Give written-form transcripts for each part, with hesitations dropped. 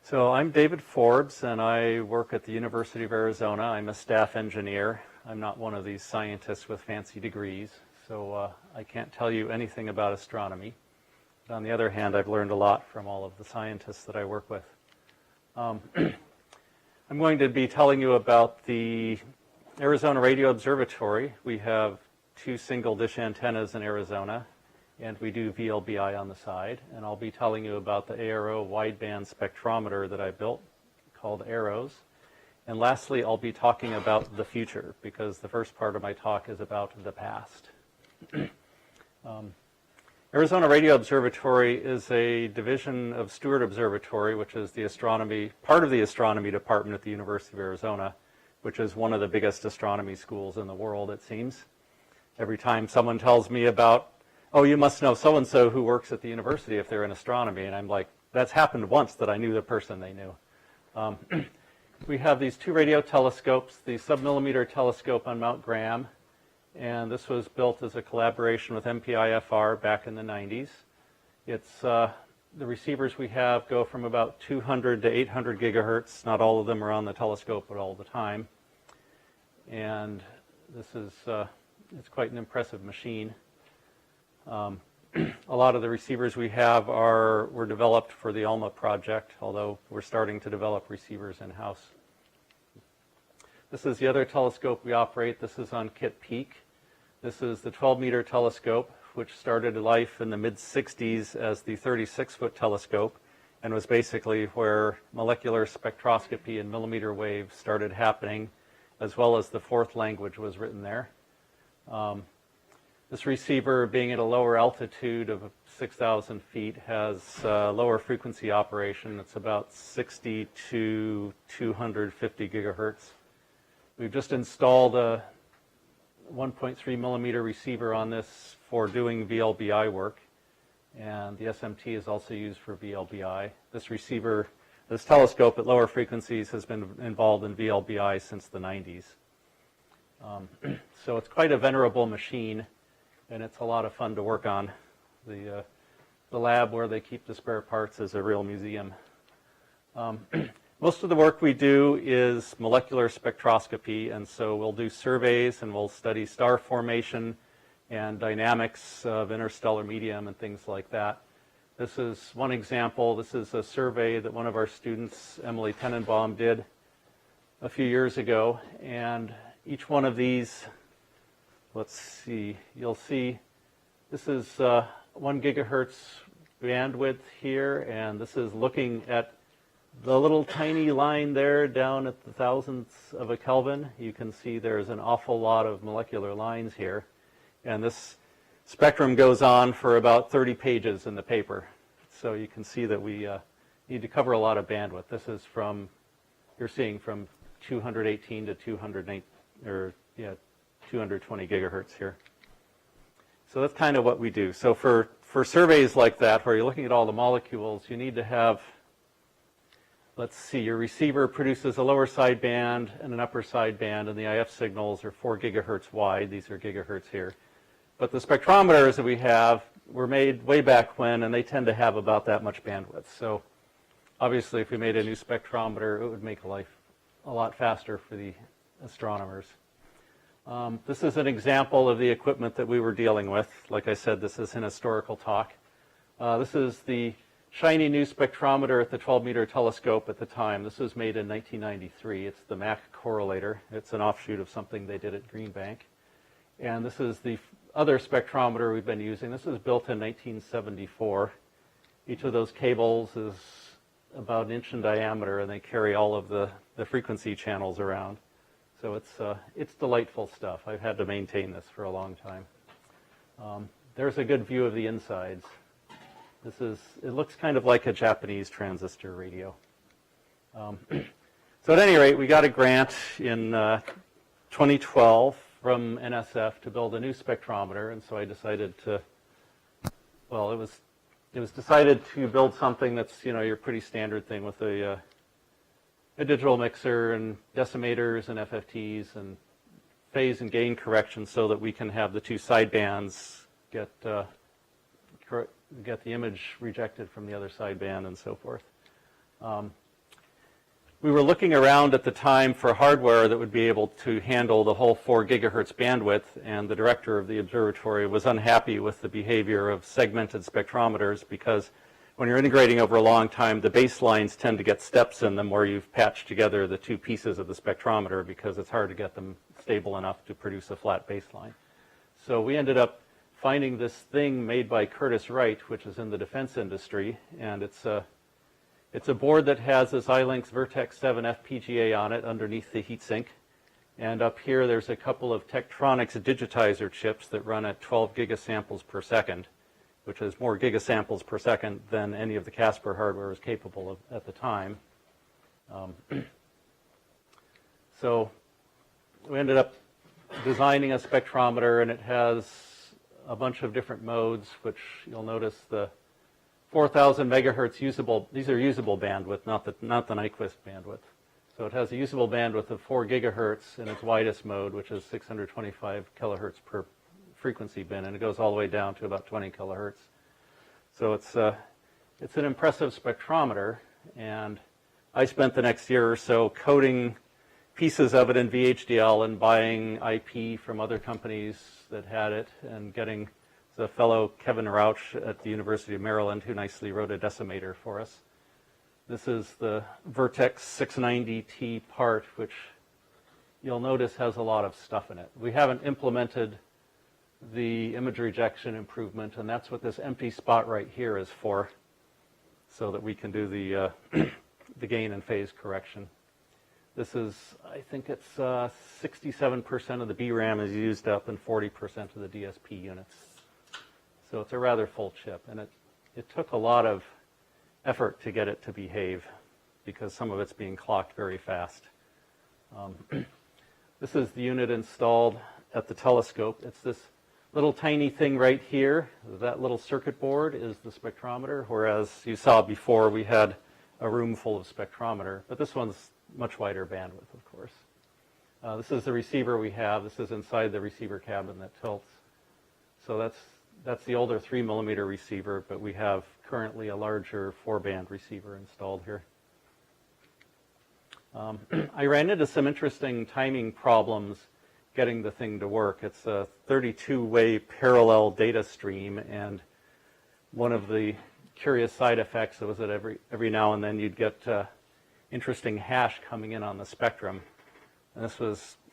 So I'm David Forbes, and I work at the University of Arizona. I'm a staff engineer. I'm not one of these scientists with fancy degrees, so I can't tell you anything about astronomy. But on the other hand, I've learned a lot from all of the scientists that I work with. I'm going to be telling you about the Arizona Radio Observatory. We have 2 single-dish antennas in Arizona, and we do VLBI on the side. And I'll be telling you about the ARO wideband spectrometer that I built called AROWS. And lastly, I'll be talking about the future, because the first part of my talk is about the past. Arizona Radio Observatory is a division of Stewart Observatory, which is the part of the astronomy department at the University of Arizona, which is one of the biggest astronomy schools in the world, it seems. Every time someone tells me about, oh, you must know so-and-so who works at the university if they're in astronomy. And I'm like, that's happened once that I knew the person they knew. We have these 2 radio telescopes, the submillimeter telescope on Mount Graham, and this was built as a collaboration with MPIFR back in the 90s. It's, the receivers we have go from about 200 to 800 gigahertz. Not all of them are on the telescope at all the time. And this is, it's quite an impressive machine. A lot of the receivers we have were developed for the ALMA project, although we're starting to develop receivers in-house. This is the other telescope we operate. This is on Kitt Peak. This is the 12-meter telescope, which started life in the mid-60s as the 36-foot telescope and was basically where molecular spectroscopy and millimeter wave started happening, as well as the 4th language was written there. This receiver, being at a lower altitude of 6,000 feet, has lower frequency operation. It's about 60 to 250 gigahertz. We've just installed a 1.3 millimeter receiver on this for doing VLBI work, and the SMT is also used for VLBI. This telescope at lower frequencies has been involved in VLBI since the 90s. So it's quite a venerable machine, and it's a lot of fun to work on. The lab where they keep the spare parts is a real museum. Most of the work we do is molecular spectroscopy, and so we'll do surveys and we'll study star formation and dynamics of interstellar medium and things like that. This is one example. This is a survey that one of our students, Emily Tenenbaum, did a few years ago, and each one of these, let's see, you'll see this is 1 gigahertz bandwidth here, and this is looking at the little tiny line there down at the thousandths of a Kelvin. You can see there's an awful lot of molecular lines here, and this spectrum goes on for about 30 pages in the paper. So you can see that we need to cover a lot of bandwidth. This is from, you're seeing from 218 to 220 gigahertz here. So that's kind of what we do. So for surveys like that, where you're looking at all the molecules, you need to have, let's see, your receiver produces a lower sideband and an upper sideband, and the IF signals are 4 gigahertz wide. These are gigahertz here. But the spectrometers that we have were made way back when, and they tend to have about that much bandwidth. So obviously, if we made a new spectrometer, it would make life a lot faster for the astronomers. This is an example of the equipment that we were dealing with. Like I said, this is an historical talk. This is the shiny new spectrometer at the 12-meter telescope at the time. This was made in 1993. It's the MAC correlator. It's an offshoot of something they did at Green Bank. And this is the other spectrometer we've been using. This was built in 1974. Each of those cables is about 1 inch in diameter, and they carry all of the frequency channels around. So it's delightful stuff. I've had to maintain this for a long time. There's a good view of the insides. It looks kind of like a Japanese transistor radio. So at any rate, we got a grant in 2012 from NSF to build a new spectrometer, and so I decided to, well, it was decided to build something that's, your pretty standard thing with a digital mixer and decimators and FFTs and phase and gain correction so that we can have the 2 sidebands get the image rejected from the other sideband and so forth. we were looking around at the time for hardware that would be able to handle the whole 4 gigahertz bandwidth, and the director of the observatory was unhappy with the behavior of segmented spectrometers because when you're integrating over a long time, the baselines tend to get steps in them where you've patched together the 2 pieces of the spectrometer because it's hard to get them stable enough to produce a flat baseline. So we ended up finding this thing made by Curtis Wright, which is in the defense industry, and it's a board that has this iLinks Vertex 7 FPGA on it underneath the heatsink. And up here, there's a couple of Tektronix digitizer chips that run at 12 gigasamples per second, which is more gigasamples per second than any of the Casper hardware was capable of at the time. So we ended up designing a spectrometer, and it has a bunch of different modes, which you'll notice the 4,000 megahertz usable, these are usable bandwidth, not the Nyquist bandwidth. So it has a usable bandwidth of 4 gigahertz in its widest mode, which is 625 kilohertz per frequency bin, and it goes all the way down to about 20 kilohertz. So it's an impressive spectrometer, and I spent the next year or so coding pieces of it in VHDL and buying IP from other companies that had it, and getting the fellow Kevin Rauch at the University of Maryland, who nicely wrote a decimator for us. This is the Vertex 690T part, which you'll notice has a lot of stuff in it. We haven't implemented the image rejection improvement, and that's what this empty spot right here is for, so that we can do the, the gain and phase correction. This is, I think it's 67% of the BRAM is used up and 40% of the DSP units. So it's a rather full chip, and it took a lot of effort to get it to behave because some of it's being clocked very fast. This is the unit installed at the telescope. It's this little tiny thing right here. That little circuit board is the spectrometer, whereas you saw before we had a room full of spectrometer, but this one's much wider bandwidth, of course. This is the receiver we have. This is inside the receiver cabin that tilts. So that's the older 3mm receiver, but we have currently a larger 4-band receiver installed here. I ran into some interesting timing problems getting the thing to work. It's a 32-way parallel data stream, and one of the curious side effects was that every now and then you'd get interesting hash coming in on the spectrum. And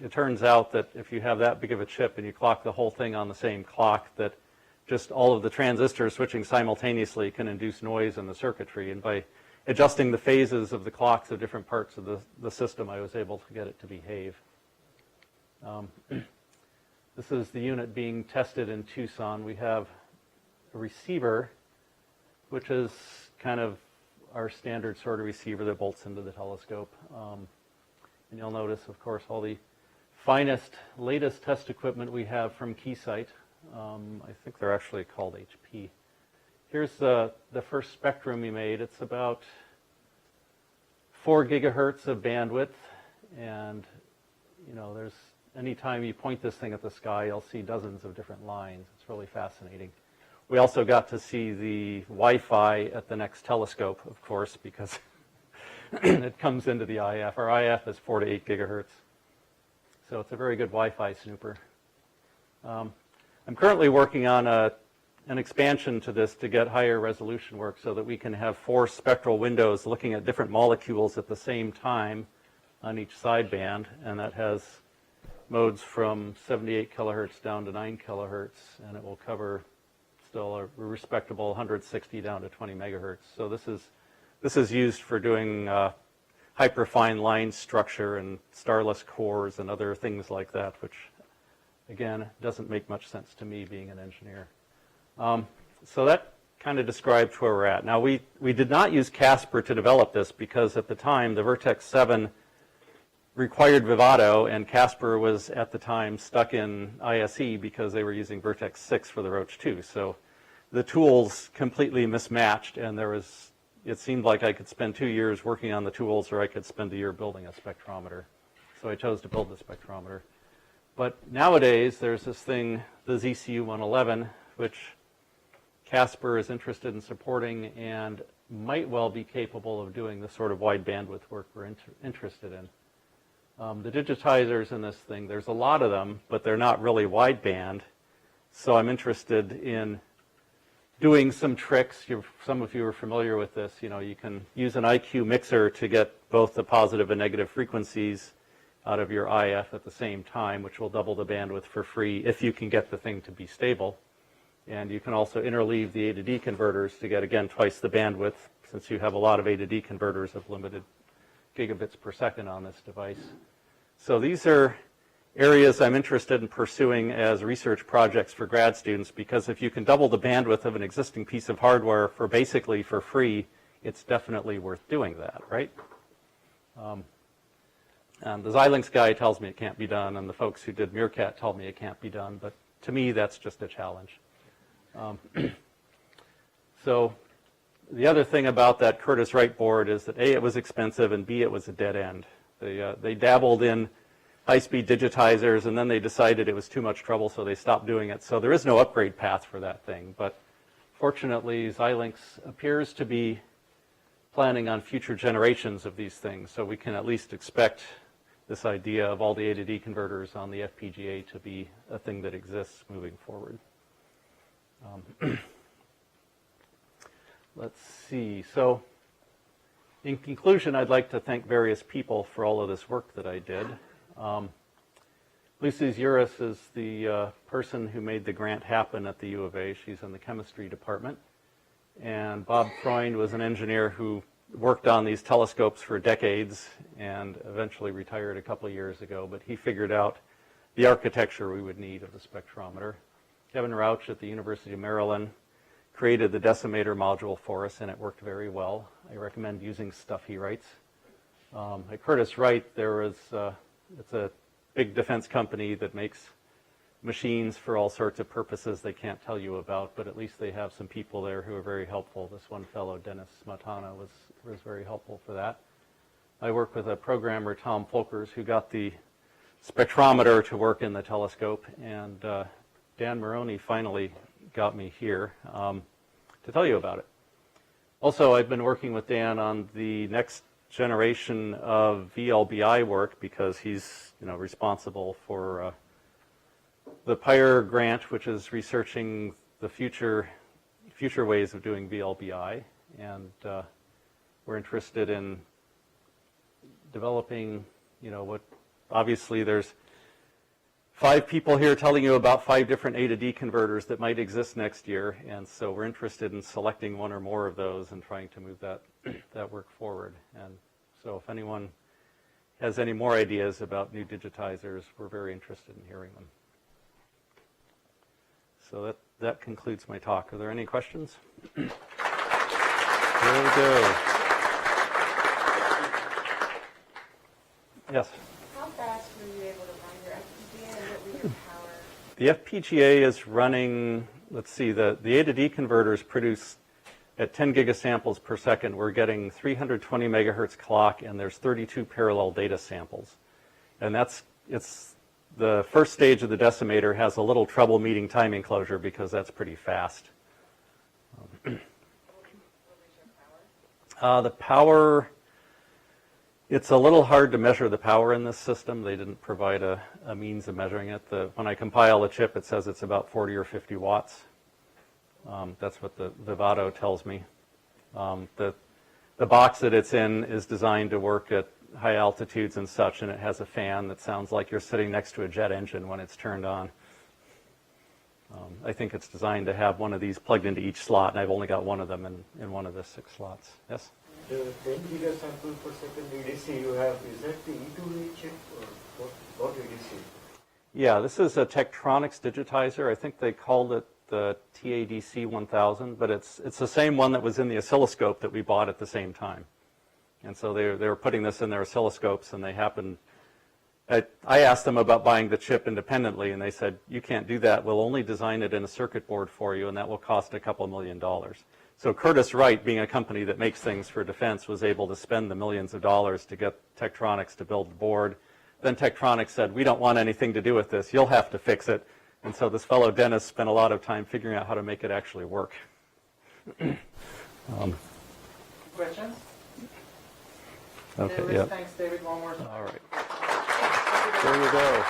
it turns out that if you have that big of a chip and you clock the whole thing on the same clock, that just all of the transistors switching simultaneously can induce noise in the circuitry. And by adjusting the phases of the clocks of different parts of the system, I was able to get it to behave. This is the unit being tested in Tucson. We have a receiver, which is kind of our standard sort of receiver that bolts into the telescope. And you'll notice, of course, all the finest, latest test equipment we have from Keysight. I think they're actually called HP. Here's the first spectrum we made. It's about 4 gigahertz of bandwidth, and there's anytime you point this thing at the sky, you'll see dozens of different lines. It's really fascinating. We also got to see the Wi-Fi at the next telescope, of course, because it comes into the IF. Our IF is 4 to 8 gigahertz. So it's a very good Wi-Fi snooper. I'm currently working on an expansion to this to get higher resolution work so that we can have 4 spectral windows looking at different molecules at the same time on each sideband, and that has modes from 78 kilohertz down to 9 kilohertz, and it will cover still a respectable 160 down to 20 megahertz. So this is used for doing hyperfine line structure and starless cores and other things like that, which again doesn't make much sense to me being an engineer. So that kind of describes where we're at. Now we did not use Casper to develop this because at the time the Vertex 7 required Vivado, and Casper was at the time stuck in ISE because they were using Vertex 6 for the Roach 2. So the tools completely mismatched, and it seemed like I could spend 2 years working on the tools, or I could spend a year building a spectrometer. So I chose to build the spectrometer. But nowadays there's this thing, the ZCU 111, which Casper is interested in supporting, and might well be capable of doing the sort of wide bandwidth work we're interested in. The digitizers in this thing, there's a lot of them, but they're not really wideband. So I'm interested in doing some tricks. Some of you are familiar with this. You can use an IQ mixer to get both the positive and negative frequencies out of your IF at the same time, which will double the bandwidth for free if you can get the thing to be stable. And you can also interleave the A to D converters to get, again, twice the bandwidth, since you have a lot of A to D converters of limited gigabits per second on this device. So these are areas I'm interested in pursuing as research projects for grad students, because if you can double the bandwidth of an existing piece of hardware for basically for free, it's definitely worth doing that, right? And the Xilinx guy tells me it can't be done, and the folks who did Meerkat told me it can't be done, but to me that's just a challenge. So the other thing about that Curtiss-Wright board is that A, it was expensive, and B, it was a dead end. They dabbled in high-speed digitizers, and then they decided it was too much trouble, so they stopped doing it. So there is no upgrade path for that thing. But fortunately, Xilinx appears to be planning on future generations of these things, so we can at least expect this idea of all the A to D converters on the FPGA to be a thing that exists moving forward. Let's see. So in conclusion, I'd like to thank various people for all of this work that I did. Lucy Zuris is the person who made the grant happen at the U of A. She's in the chemistry department. And Bob Freund was an engineer who worked on these telescopes for decades and eventually retired a couple of years ago, but he figured out the architecture we would need of the spectrometer. Kevin Rauch at the University of Maryland created the decimator module for us, and it worked very well. I recommend using stuff he writes. At Curtiss-Wright, it's a big defense company that makes machines for all sorts of purposes they can't tell you about, but at least they have some people there who are very helpful. This one fellow, Dennis Smatana, was very helpful for that. I work with a programmer, Tom Folkers, who got the spectrometer to work in the telescope, and Dan Maroney finally got me here to tell you about it. Also, I've been working with Dan on the next generation of VLBI work because he's responsible for the PIRE grant, which is researching the future ways of doing VLBI, and we're interested in developing, what obviously there's 5 people here telling you about 5 different A to D converters that might exist next year, and so we're interested in selecting one or more of those and trying to move that work forward. And so if anyone has any more ideas about new digitizers, we're very interested in hearing them. So that concludes my talk. Are there any questions? Here we go. Yes? How fast were you able to run your FPGA and what was your power? The FPGA is running, let's see, the A to D converters produce at 10 gigasamples per second. We're getting 320 megahertz clock, and there's 32 parallel data samples. And it's the first stage of the decimator has a little trouble meeting time enclosure because that's pretty fast. What was your power? The power, it's a little hard to measure the power in this system. They didn't provide a means of measuring it. When I compile a chip, it says it's about 40 or 50 watts. That's what the Vivado tells me. The box that it's in is designed to work at high altitudes and such, and it has a fan that sounds like you're sitting next to a jet engine when it's turned on. I think it's designed to have one of these plugged into each slot, and I've only got one of them in one of the 6 slots. Yes? The 10 gigasample per second ADC you have, is that the E2A chip or what ADC? Yeah, this is a Tektronix digitizer. I think they called it the TADC 1000, but it's the same one that was in the oscilloscope that we bought at the same time. And so they were putting this in their oscilloscopes, and they happened. I asked them about buying the chip independently, and they said, you can't do that. We'll only design it in a circuit board for you, and that will cost a couple $1 million. So Curtiss-Wright, being a company that makes things for defense, was able to spend the millions of dollars to get Tektronix to build the board. Then Tektronix said, we don't want anything to do with this. You'll have to fix it. And so this fellow Dennis spent a lot of time figuring out how to make it actually work. questions? Okay, Anyways, yeah. Thanks, David, one more time. All right. There you go.